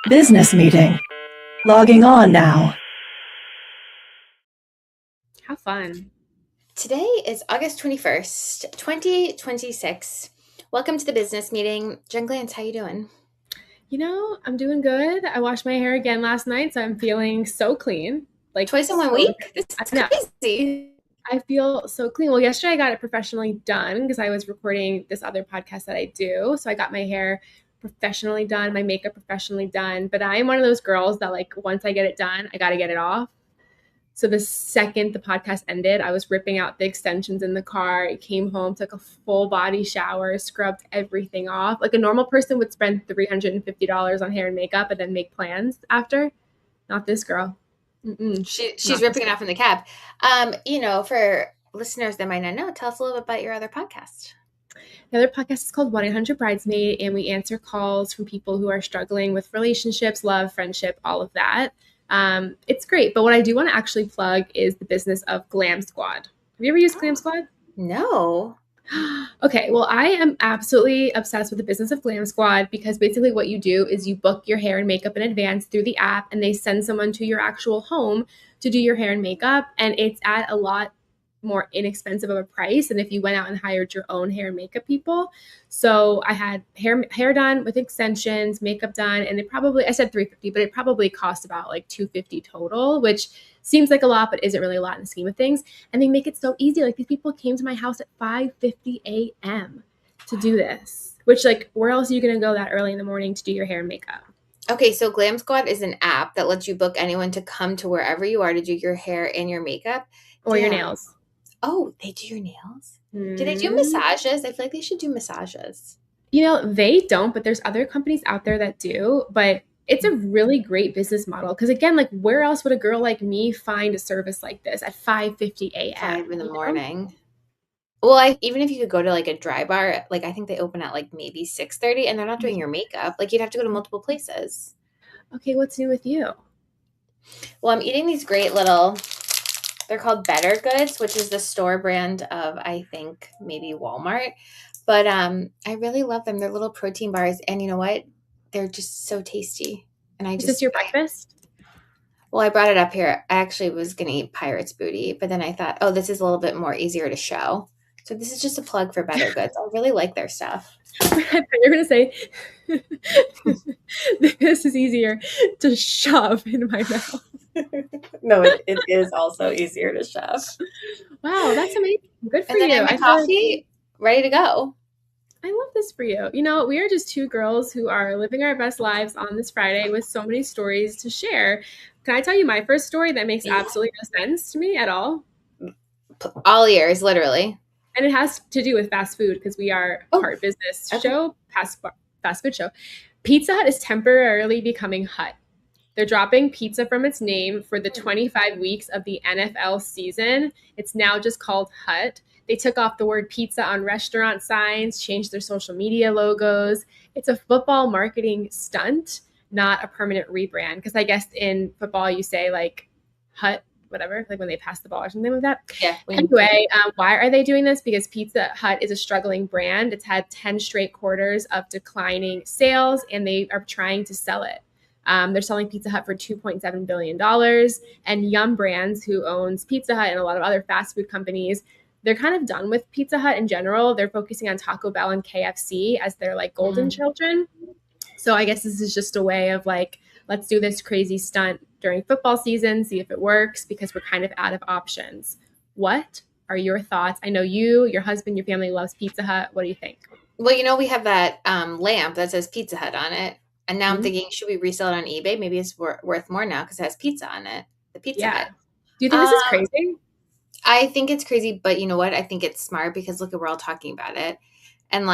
Business meeting. Logging on now. How fun. Today is August 21st, 2026. Welcome to the business meeting. Jen Glantz, how you doing? I'm doing good. I washed my hair again last night, so I'm feeling so clean. Like twice in 1 week? This is crazy. I feel so clean. Well, yesterday I got it professionally done because I was recording this other podcast that I do. So I got my hair professionally done, my makeup professionally done. But I am one of those girls that once I get it done, I got to get it off. So the second the podcast ended, I was ripping out the extensions in the car. I came home, took a full body shower, scrubbed everything off. Like a normal person would spend $350 on hair and makeup and then make plans after. Not this girl. She's ripping it off in the cab. For listeners that might not know, tell us a little bit about your other podcast. The other podcast is called 1-800-Bridesmaid, and we answer calls from people who are struggling with relationships, love, friendship, all of that. It's great. But what I do want to actually plug is the business of GlamSquad. Have you ever used GlamSquad? No. Okay, well, I am absolutely obsessed with the business of GlamSquad because basically what you do is you book your hair and makeup in advance through the app, and they send someone to your actual home to do your hair and makeup, and it's at a lot more inexpensive of a price than if you went out and hired your own hair and makeup people. So I had hair done with extensions, makeup done, and I said $350, but it probably cost about $250 total, which seems like a lot, but isn't really a lot in the scheme of things. And they make it so easy. These people came to my house at 5:50 a.m. to do this, which where else are you going to go that early in the morning to do your hair and makeup? Okay, so GlamSquad is an app that lets you book anyone to come to wherever you are to do your hair and your makeup. Or your nails. Oh, they do your nails? Do they do massages? I feel like they should do massages. They don't, but there's other companies out there that do. But it's a really great business model because, again, where else would a girl like me find a service like this at 5:50 a.m. 5 in the morning? Well, even if you could go to a dry bar, I think they open at maybe 6:30, and they're not doing your makeup. You'd have to go to multiple places. Okay, what's new with you? Well, I'm eating these great they're called Bettergoods, which is the store brand of, I think, maybe Walmart. But I really love them. They're little protein bars. And you know what? They're just so tasty. And Is this your breakfast? Well, I brought it up here. I actually was going to eat Pirate's Booty, but then I thought, oh, this is a little bit more easier to show. So this is just a plug for Bettergoods. I really like their stuff. I thought you were going to say, this is easier to shove in my mouth. No, it is also easier to shove. Wow, that's amazing. Good for you. And then coffee, ready to go. I love this for you. We are just two girls who are living our best lives on this Friday with so many stories to share. Can I tell you my first story that makes absolutely no sense to me at all? All ears, literally. And it has to do with fast food because we are part business show, fast food show. Pizza Hut is temporarily becoming Hut. They're dropping pizza from its name for the 25 weeks of the NFL season. It's now just called Hut. They took off the word pizza on restaurant signs, changed their social media logos. It's a football marketing stunt, not a permanent rebrand. Because I guess in football you say Hut, whatever, when they pass the ball or something like that. Yeah. Anyway, why are they doing this? Because Pizza Hut is a struggling brand. It's had 10 straight quarters of declining sales, and they are trying to sell it. They're selling Pizza Hut for $2.7 billion. And Yum Brands, who owns Pizza Hut and a lot of other fast food companies, they're kind of done with Pizza Hut in general. They're focusing on Taco Bell and KFC as their golden children. So I guess this is just a way of let's do this crazy stunt during football season, see if it works, because we're kind of out of options. What are your thoughts? I know your husband, your family loves Pizza Hut. What do you think? Well, we have that lamp that says Pizza Hut on it. And now I'm thinking, should we resell it on eBay? Maybe it's worth more now because it has pizza on it. The Pizza Hut. Do you think this is crazy? I think it's crazy, but you know what? I think it's smart because look, we're all talking about it. And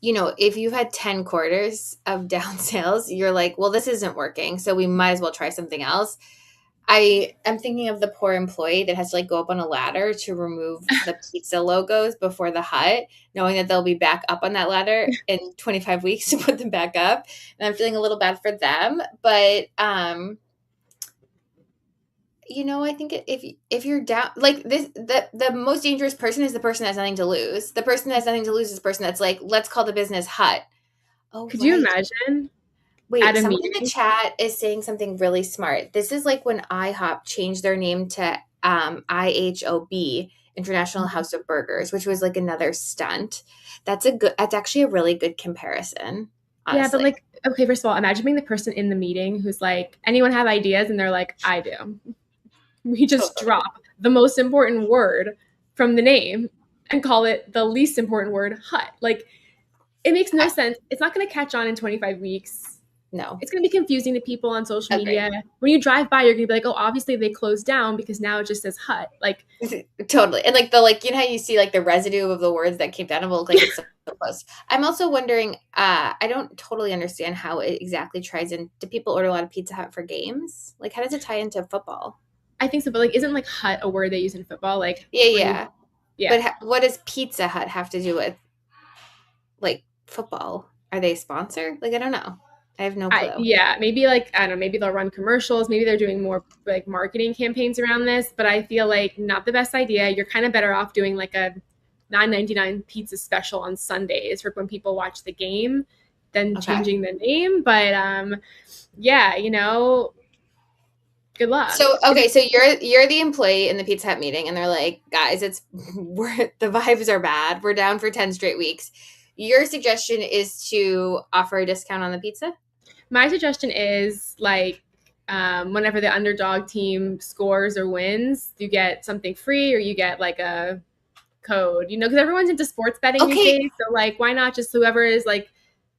if you've had 10 quarters of down sales, you're like, well, this isn't working. So we might as well try something else. I am thinking of the poor employee that has to go up on a ladder to remove the pizza logos before the Hut, knowing that they'll be back up on that ladder in 25 weeks to put them back up. And I'm feeling a little bad for them. But, I think if you're down, the most dangerous person is the person that has nothing to lose. The person that has nothing to lose is the person that's let's call the business Hut. Oh, could you imagine? Wait, at a someone in the meeting. chat is saying something really smart. This is like when IHOP changed their name to IHOb, International House of Burgers, which was like another stunt. That's actually a really good comparison, honestly. Yeah, but like, okay, first of all, imagine being the person in the meeting who's like, anyone have ideas? And they're like, I do. We just drop the most important word from the name and call it the least important word, hut. Like, it makes no sense. It's not going to catch on in 25 weeks. No. It's going to be confusing to people on social Agreed. media. When you drive by, you're going to be like, oh, obviously they closed down because now it just says hut. Like, Totally. And like you know how you see like the residue of the words that came down and will look like it's so close. I'm also wondering, I don't totally understand how it exactly ties in. Do people order a lot of Pizza Hut for games? Like, how does it tie into football? I think so, but like, isn't like hut a word they use in football? Like, Yeah. yeah. But what does Pizza Hut have to do with like football? Are they a sponsor? Like, I don't know. I have no clue. Yeah, maybe like, I don't know, maybe they'll run commercials. Maybe they're doing more like marketing campaigns around this, but I feel like not the best idea. You're kind of better off doing like a $9.99 pizza special on Sundays for when people watch the game than changing the name. But yeah, you know, good luck. So okay, so you're the employee in the Pizza Hut meeting, and they're like, guys, the vibes are bad. We're down for 10 straight weeks. Your suggestion is to offer a discount on the pizza? My suggestion is like, whenever the underdog team scores or wins, you get something free or you get like a code, you know, because everyone's into sports betting these days. So like, why not just whoever is like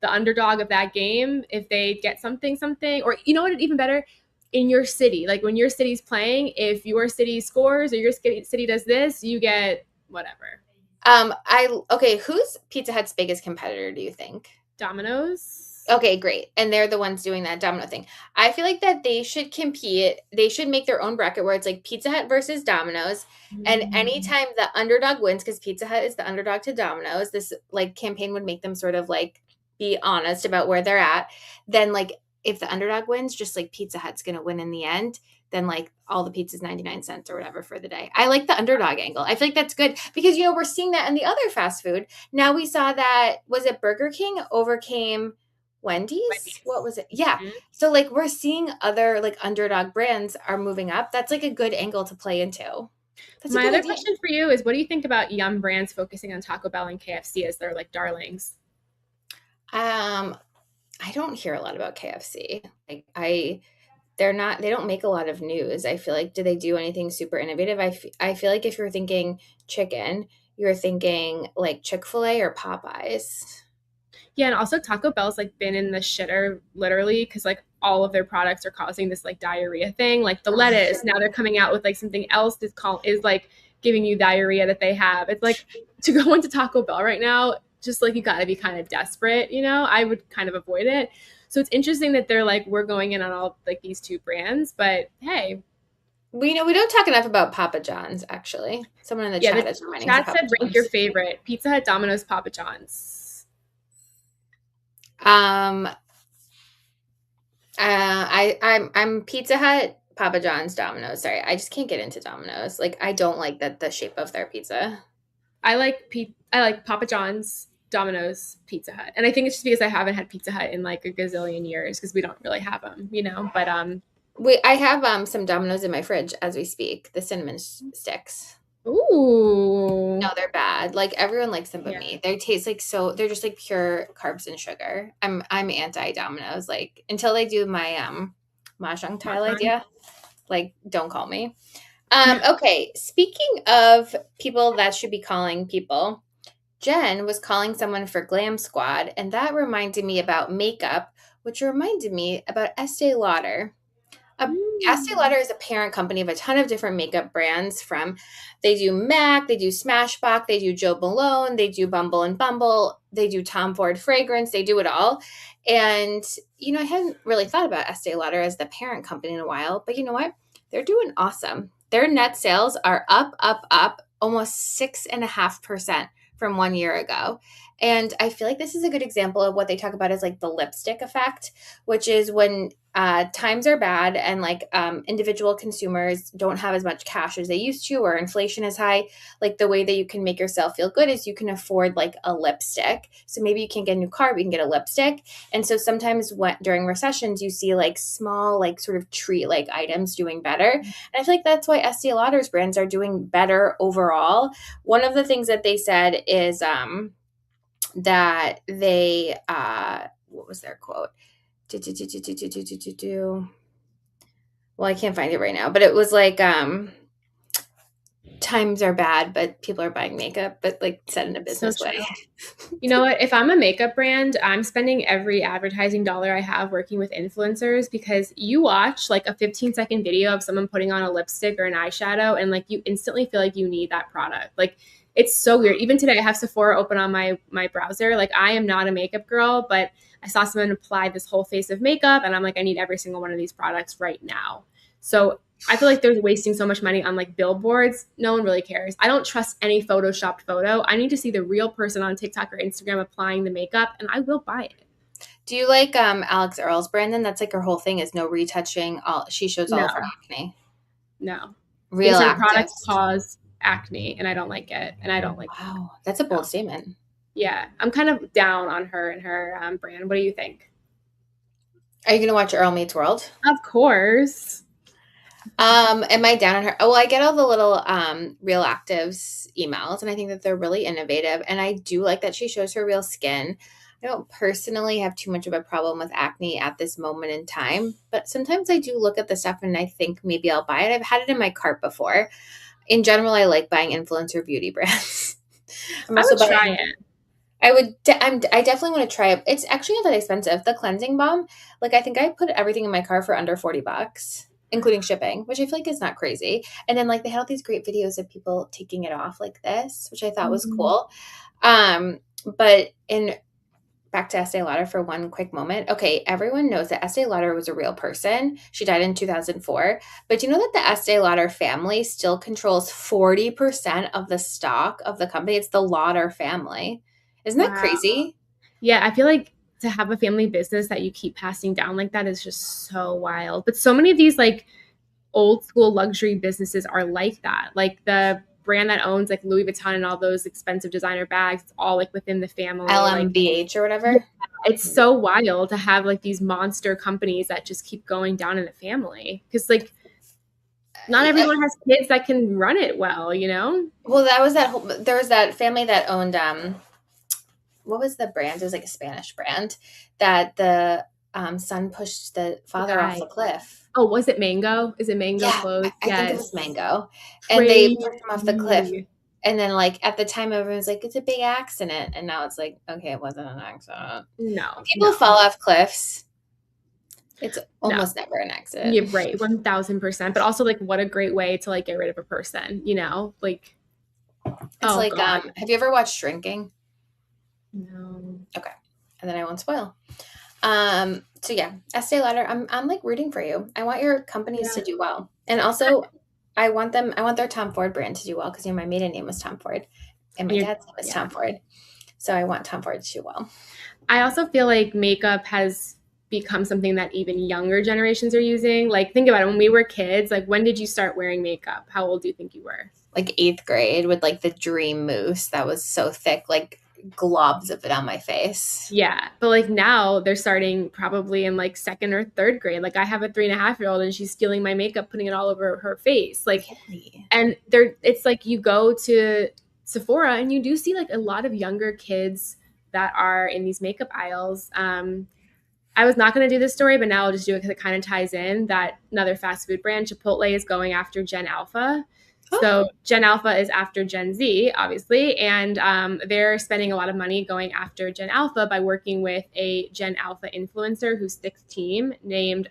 the underdog of that game, if they get something, or you know what, even better, in your city, like when your city's playing, if your city scores or your city does this, you get whatever. Who's Pizza Hut's biggest competitor, do you think? Domino's. Okay, great. And they're the ones doing that Domino thing. I feel like that they should compete. They should make their own bracket where it's like Pizza Hut versus Domino's. And anytime the underdog wins, because Pizza Hut is the underdog to Domino's, this like campaign would make them sort of like be honest about where they're at. Then like if the underdog wins, just like Pizza Hut's going to win in the end, then like all the pizza's 99 cents or whatever for the day. I like the underdog angle. I feel like that's good because, you know, we're seeing that in the other fast food. Now we saw that, was it Burger King overcame Wendy's? What was it? Yeah. Mm-hmm. So like we're seeing other like underdog brands are moving up. That's like a good angle to play into. That's my other question for you is, what do you think about Yum Brands focusing on Taco Bell and KFC as their like darlings? I don't hear a lot about KFC. Like they don't make a lot of news. I feel like, do they do anything super innovative? I feel like if you're thinking chicken, you're thinking like Chick-fil-A or Popeyes. Yeah, and also Taco Bell's like been in the shitter literally because like all of their products are causing this like diarrhea thing. Like the lettuce, now they're coming out with like something else is like giving you diarrhea that they have. It's like to go into Taco Bell right now, just like you got to be kind of desperate, you know? I would kind of avoid it. So it's interesting that they're like, we're going in on all like these two brands, but hey. We don't talk enough about Papa John's, actually. Someone in the chat is reminding us. Chat said rank your favorite. Pizza Hut, Domino's, Papa John's. I'm Pizza Hut, Papa John's, Domino's. Sorry, I just can't get into Domino's. Like, I don't like the shape of their pizza. I like Papa John's, Domino's, Pizza Hut, and I think it's just because I haven't had Pizza Hut in like a gazillion years because we don't really have them, you know. But I have some Domino's in my fridge as we speak. The cinnamon sticks. Ooh. No, they're bad. Like everyone likes them but me. They taste like they're just like pure carbs and sugar. I'm anti Domino's. Like until they do my mahjong tile idea. Like don't call me. Okay, speaking of people that should be calling people, Jen was calling someone for GlamSquad, and that reminded me about makeup, which reminded me about Estée Lauder. Estée Lauder is a parent company of a ton of different makeup brands. They do MAC, they do Smashbox, they do Jo Malone, they do Bumble and Bumble, they do Tom Ford fragrance, they do it all. And, you know, I hadn't really thought about Estée Lauder as the parent company in a while, but you know what? They're doing awesome. Their net sales are up, almost 6.5% from 1 year ago. And I feel like this is a good example of what they talk about as like the lipstick effect, which is when times are bad and like individual consumers don't have as much cash as they used to, or inflation is high. Like the way that you can make yourself feel good is you can afford like a lipstick. So maybe you can't get a new car, but you can get a lipstick. And so sometimes during recessions, you see like small, like sort of treat like items doing better. And I feel like that's why Estee Lauder's brands are doing better overall. One of the things that they said is that they what was their quote? Well, I can't find it right now, but it was like times are bad, but people are buying makeup, but like said in a business way. You know what? If I'm a makeup brand, I'm spending every advertising dollar I have working with influencers, because you watch like a 15-second video of someone putting on a lipstick or an eyeshadow and like you instantly feel like you need that product. Like it's so weird. Even today I have Sephora open on my browser. Like I am not a makeup girl, but I saw someone apply this whole face of makeup and I'm like, I need every single one of these products right now. So I feel like they're wasting so much money on like billboards. No one really cares. I don't trust any photoshopped photo. I need to see the real person on TikTok or Instagram applying the makeup, and I will buy it. Do you like Alix Earle's brand then? That's like her whole thing is no retouching. She shows all of her acne. No. Real active products cause acne, and I don't like it. And I don't like it. Wow, that's a bold statement. Yeah. I'm kind of down on her and her brand. What do you think? Are you going to watch Earle Meets World? Of course. Am I down on her? Oh, I get all the little Real Actives emails, and I think that they're really innovative. And I do like that she shows her real skin. I don't personally have too much of a problem with acne at this moment in time, but sometimes I do look at the stuff and I think maybe I'll buy it. I've had it in my cart before. In general, I like buying influencer beauty brands. I would try it. I definitely want to try it. It's actually not that expensive. The cleansing balm, like I think I put everything in my car for under $40, including shipping, which I feel like is not crazy. And then like they had all these great videos of people taking it off like this, which I thought was cool. But back to Estee Lauder for one quick moment. Okay, everyone knows that Estee Lauder was a real person. She died in 2004. But do you know that the Estee Lauder family still controls 40% of the stock of the company? It's the Lauder family. Isn't that crazy? Yeah, I feel like to have a family business that you keep passing down like that is just so wild. But so many of these like old school luxury businesses are like that. Like the brand that owns like Louis Vuitton and all those expensive designer bags, it's all like within the family. LMBH or whatever. Yeah, it's so wild to have like these monster companies that just keep going down in the family. Because like not everyone has kids that can run it well, you know? Well, there was that family that owned what was the brand? It was like a Spanish brand that the son pushed the father off the cliff. Oh, was it Mango? Is it Mango clothes? I think it was Mango. And they pushed him off the cliff. And then like at the time everyone's like, it's a big accident. And now it's like, okay, it wasn't an accident. No. When people fall off cliffs, it's almost never an accident. Yeah, right. 1000%. But also like what a great way to like get rid of a person, you know? Like it's like have you ever watched Shrinking? No. Okay. And then I won't spoil. So yeah, Estee Lauder, I'm like rooting for you. I want your companies to do well. And also I want their Tom Ford brand to do well, because my maiden name was Tom Ford and my dad's name was Tom Ford. So I want Tom Ford to do well. I also feel like makeup has become something that even younger generations are using. Like think about it, when we were kids, like when did you start wearing makeup? How old do you think you were? Like 8th grade with like the Dream Mousse that was so thick, like globs of it on my face. Yeah, but like now they're starting probably in like 2nd or 3rd grade. Like I have a 3.5-year-old and she's stealing my makeup, putting it all over her face. Like, and it's like you go to Sephora and you do see like a lot of younger kids that are in these makeup aisles. I was not going to do this story, but now I'll just do it because it kind of ties in that another fast food brand, Chipotle, is going after Gen Alpha. So Gen Alpha is after Gen Z, obviously, and they're spending a lot of money going after Gen Alpha by working with a Gen Alpha influencer who's 16 named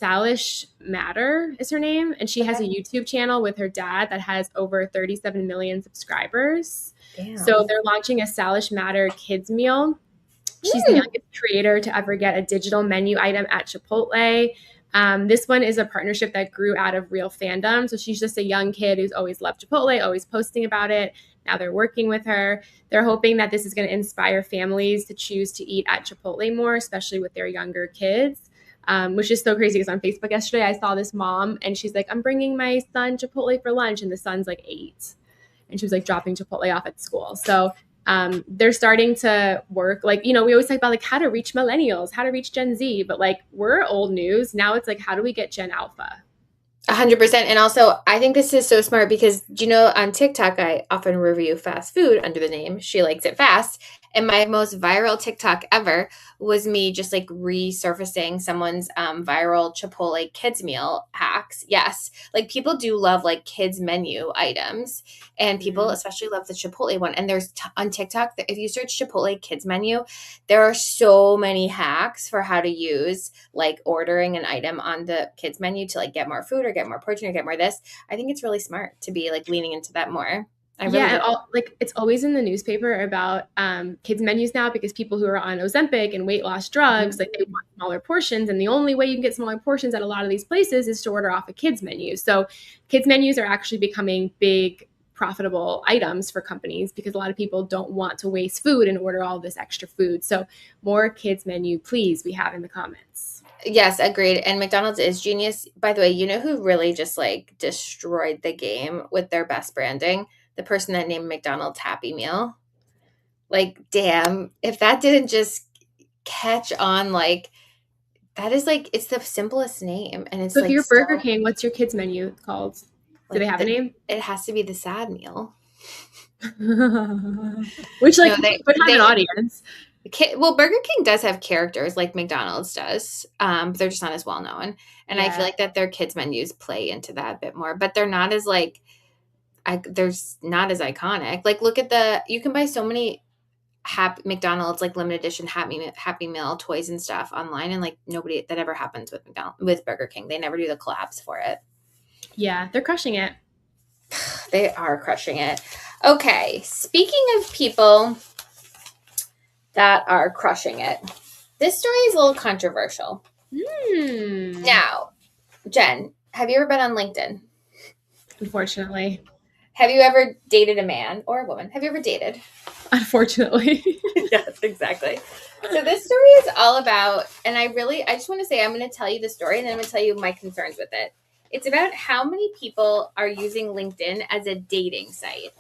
Salish Matter is her name. And she has a YouTube channel with her dad that has over 37 million subscribers. Damn. So they're launching a Salish Matter kids meal. She's the youngest creator to ever get a digital menu item at Chipotle. This one is a partnership that grew out of real fandom. So she's just a young kid who's always loved Chipotle, always posting about it. Now they're working with her. They're hoping that this is going to inspire families to choose to eat at Chipotle more, especially with their younger kids. Which is so crazy because on Facebook yesterday, I saw this mom and she's like, I'm bringing my son Chipotle for lunch. And the son's like 8. And she was like dropping Chipotle off at school. So they're starting to work. Like, we always talk about like how to reach millennials, how to reach Gen Z. But like we're old news. Now it's like, how do we get Gen Alpha? 100%. And also, I think this is so smart because, on TikTok, I often review fast food under the name She Likes It Fast. And my most viral TikTok ever was me just like resurfacing someone's viral Chipotle kids meal hacks. Yes. Like people do love like kids menu items and people especially love the Chipotle one. And there's on TikTok, if you search Chipotle kids menu, there are so many hacks for how to use like ordering an item on the kids menu to like get more food or get more protein or get more this. I think it's really smart to be like leaning into that more. Like it's always in the newspaper about kids menus now because people who are on Ozempic and weight loss drugs, like they want smaller portions. And the only way you can get smaller portions at a lot of these places is to order off a kids menu. So kids menus are actually becoming big profitable items for companies because a lot of people don't want to waste food and order all this extra food. So more kids menu, please, we have in the comments. Yes, agreed. And McDonald's is genius. By the way, you know who really just like destroyed the game with their best branding? The person that named McDonald's Happy Meal. Like, damn, if that didn't just catch on, like, that is like, it's the simplest name. And it's so like, if you're Burger King, what's your kids menu called? Do they have a name? It has to be the sad meal. Which like would have an audience. Well, Burger King does have characters like McDonald's does. But they're just not as well known. And I feel like that their kids menus play into that a bit more, but they're not as like, there's not as iconic. Like look at you can buy so many McDonald's like limited edition Happy Meal toys and stuff online, and like nobody that ever happens with Burger King. They never do the collabs for it. Yeah, they're crushing it. They are crushing it. Okay, speaking of people that are crushing it, this story is a little controversial. Now, Jen, have you ever been on LinkedIn? Unfortunately. Have you ever dated a man or a woman? Have you ever dated? Unfortunately. Yes, exactly. So this story is all about, and I just want to say, I'm going to tell you the story and then I'm going to tell you my concerns with it. It's about how many people are using LinkedIn as a dating site.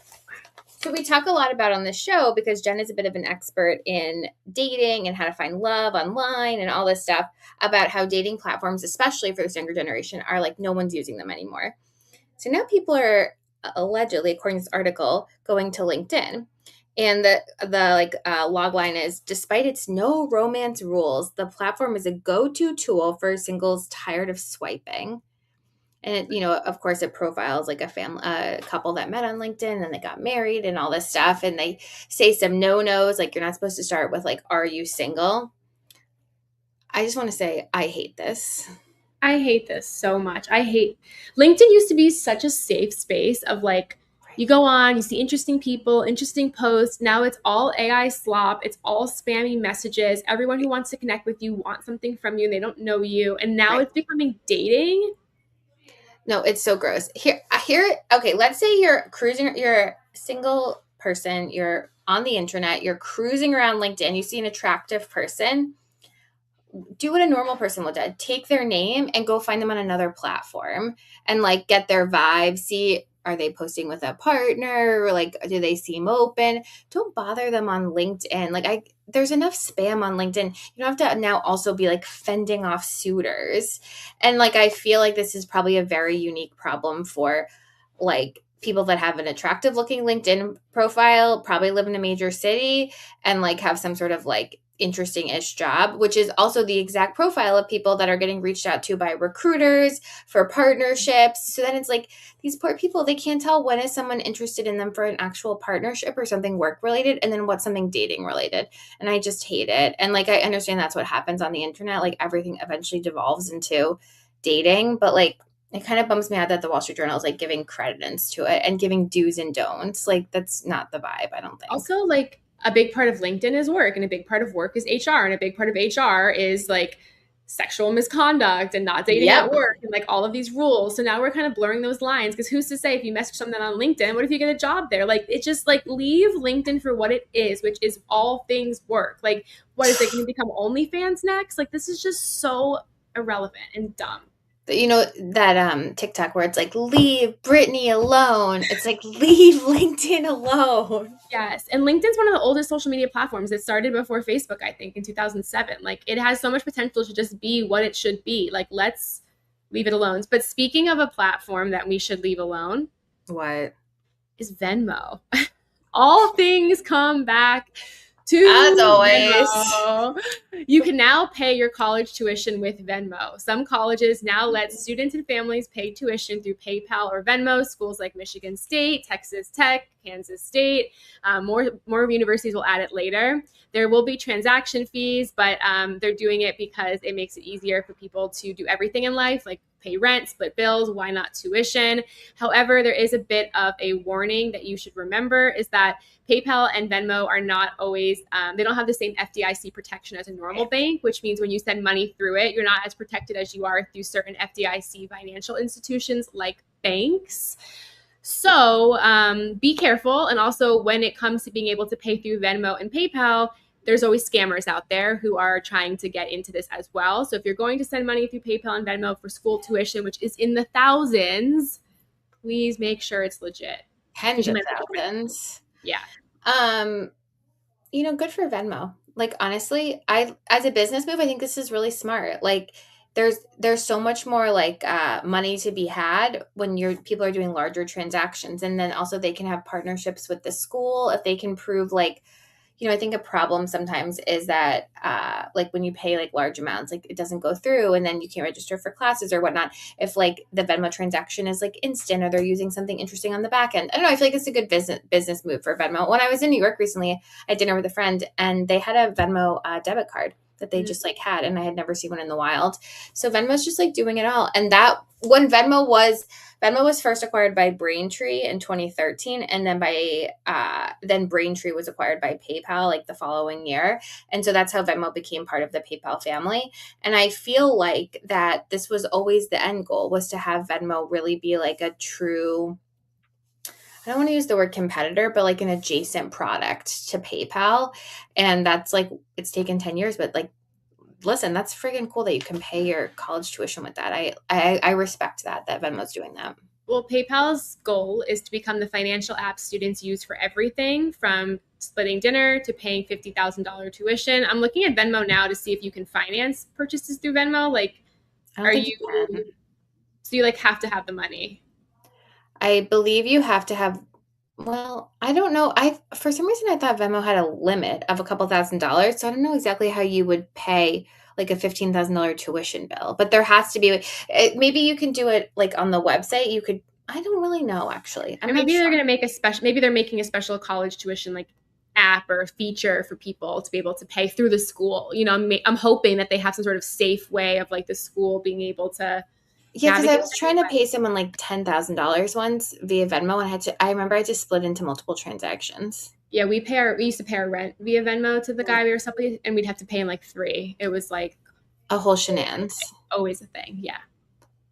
So we talk a lot about on this show because Jen is a bit of an expert in dating and how to find love online and all this stuff about how dating platforms, especially for this younger generation, are like no one's using them anymore. So now people are allegedly, according to this article, going to LinkedIn. And the log line is, despite its no romance rules, the platform is a go-to tool for singles tired of swiping. And, of course, it profiles like a couple that met on LinkedIn and they got married and all this stuff. And they say some no-nos, like you're not supposed to start with like, are you single? I just want to say, I hate this. I hate this so much. LinkedIn used to be such a safe space of like, you go on, you see interesting people, interesting posts. Now it's all AI slop. It's all spammy messages. Everyone who wants to connect with you wants something from you and they don't know you. And now It's becoming dating. No, it's so gross. Here, okay, let's say you're a single person, you're on the internet, you're cruising around LinkedIn, you see an attractive person. Do what a normal person would do. Take their name and go find them on another platform and like get their vibe. See, are they posting with a partner? Or like, do they seem open? Don't bother them on LinkedIn. Like there's enough spam on LinkedIn. You don't have to now also be like fending off suitors. And like, I feel like this is probably a very unique problem for like people that have an attractive looking LinkedIn profile, probably live in a major city and like have some sort of like interesting-ish job, which is also the exact profile of people that are getting reached out to by recruiters for partnerships. So then it's like these poor people, they can't tell when is someone interested in them for an actual partnership or something work-related and then what's something dating-related. And I just hate it. And like I understand that's what happens on the internet. Like everything eventually devolves into dating, but like it kind of bums me out that the Wall Street Journal is like giving credence to it and giving do's and don'ts. Like that's not the vibe, I don't think. Also, like a big part of LinkedIn is work and a big part of work is HR and a big part of HR is like sexual misconduct and not dating Yep. at work and like all of these rules. So now we're kind of blurring those lines because who's to say if you message something on LinkedIn, what if you get a job there? Like it's just like leave LinkedIn for what it is, which is all things work. Like what is it going to become OnlyFans next? Like this is just so irrelevant and dumb. You know that TikTok where it's like leave Brittany alone. It's like leave LinkedIn alone. Yes. And LinkedIn's one of the oldest social media platforms. It started before Facebook, I think, in 2007. Like it has so much potential to just be what it should be. Like let's leave it alone. But speaking of a platform that we should leave alone, What? is Venmo. All things come back to As always. Venmo. You can now pay your college tuition with Venmo. Some colleges now let students and families pay tuition through PayPal or Venmo. Schools like Michigan State, Texas Tech, Kansas State. More universities will add it later. There will be transaction fees, but they're doing it because it makes it easier for people to do everything in life, like pay rent, split bills, why not tuition? However, there is a bit of a warning that you should remember is that PayPal and Venmo are not always, they don't have the same FDIC protection as a normal bank, which means when you send money through it, you're not as protected as you are through certain FDIC financial institutions like banks. So be careful. And also when it comes to being able to pay through Venmo and PayPal, there's always scammers out there who are trying to get into this as well. So if you're going to send money through PayPal and Venmo for school tuition, which is in the thousands, please make sure it's legit. Tens of thousands. Yeah. You know, good for Venmo. Like honestly, as a business move, I think this is really smart. Like there's so much more like money to be had when people are doing larger transactions, and then also they can have partnerships with the school if they can prove like, you know, I think a problem sometimes is that like when you pay like large amounts, like it doesn't go through and then you can't register for classes or whatnot. If like the Venmo transaction is like instant or they're using something interesting on the back end. I don't know. I feel like it's a good business move for Venmo. When I was in New York recently, I had dinner with a friend and they had a Venmo debit card that they just like had, and I had never seen one in the wild. So Venmo's just like doing it all. And that when Venmo was first acquired by Braintree in 2013, and then Braintree was acquired by PayPal like the following year. And so that's how Venmo became part of the PayPal family. And I feel like that this was always the end goal, was to have Venmo really be like a true, I don't want to use the word competitor, but like an adjacent product to PayPal. And that's like, it's taken 10 years, but like, listen, that's friggin' cool that you can pay your college tuition with that. I respect that Venmo's doing that. Well, PayPal's goal is to become the financial app students use for everything from splitting dinner to paying $50,000 tuition. I'm looking at Venmo now to see if you can finance purchases through Venmo. Like, so you like have to have the money? I believe you have to have, well, I don't know. For some reason I thought Venmo had a limit of a couple $1,000s. So I don't know exactly how you would pay like a $15,000 tuition bill, but there has to be, maybe you can do it like on the website. You could, I don't really know actually. Maybe they're going to make maybe they're making a special college tuition like app or feature for people to be able to pay through the school. You know, I'm hoping that they have some sort of safe way of like the school being able to. Yeah, because I was trying to pay someone like $10,000 once via Venmo, and I remember I had to split into multiple transactions. Yeah, we used to pay our rent via Venmo to the guy we were supping, and we'd have to pay him like 3. It was like a whole shenanigans. Always a thing, yeah.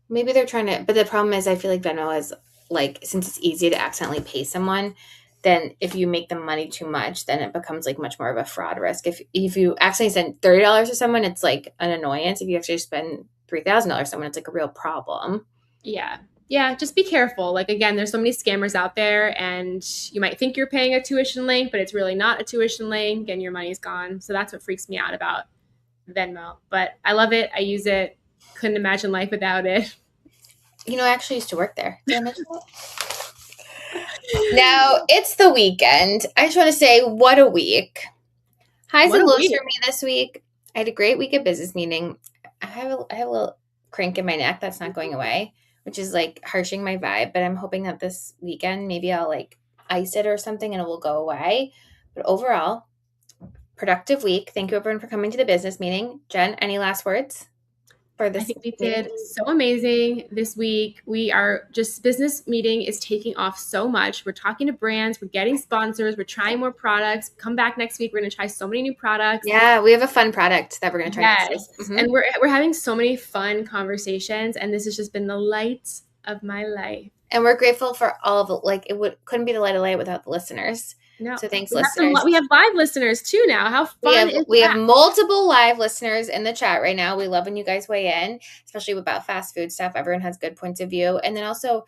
Maybe they're trying to, but the problem is I feel like Venmo is like, since it's easy to accidentally pay someone, then if you make them money too much, then it becomes like much more of a fraud risk. If you accidentally send $30 to someone, it's like an annoyance. If you actually spend $3,000 someone, it's like a real problem. Yeah, just be careful. Like, again, there's so many scammers out there, and you might think you're paying a tuition link, but it's really not a tuition link, and your money's gone. So that's what freaks me out about Venmo. But I love it. I use it. Couldn't imagine life without it. You know, I actually used to work there. Did I mention that? Now, it's the weekend. I just want to say, what a week. Highs and lows for me this week. I had a great week at business meeting. I have a little crank in my neck that's not going away, which is like harshing my vibe. But I'm hoping that this weekend, maybe I'll like ice it or something and it will go away. But overall, productive week. Thank you everyone for coming to the business meeting. Jen, any last words? for this I think we meeting? did so amazing this week. We are just, business meeting is taking off so much. We're talking to brands, we're getting sponsors, we're trying more products. Come back next week. We're going to try so many new products. Yeah, we have a fun product that we're going to try next Yes. week. Mhm. And we're having so many fun conversations, and this has just been the light of my life. And we're grateful for all of it. Couldn't be the light of light without the listeners. No. So thanks, we have listeners. we have live listeners too now. How fun is We that? have multiple live listeners in the chat right now. We love when you guys weigh in, especially about fast food stuff. Everyone has good points of view. And then also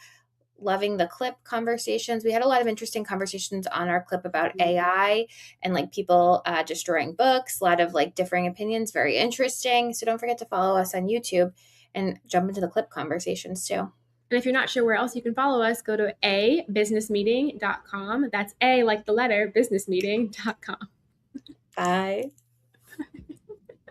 loving the clip conversations. We had a lot of interesting conversations on our clip about AI and like people destroying books, a lot of like differing opinions, very interesting. So don't forget to follow us on YouTube and jump into the clip conversations too. And if you're not sure where else you can follow us, go to abusinessmeeting.com. That's A like the letter, businessmeeting.com. Bye.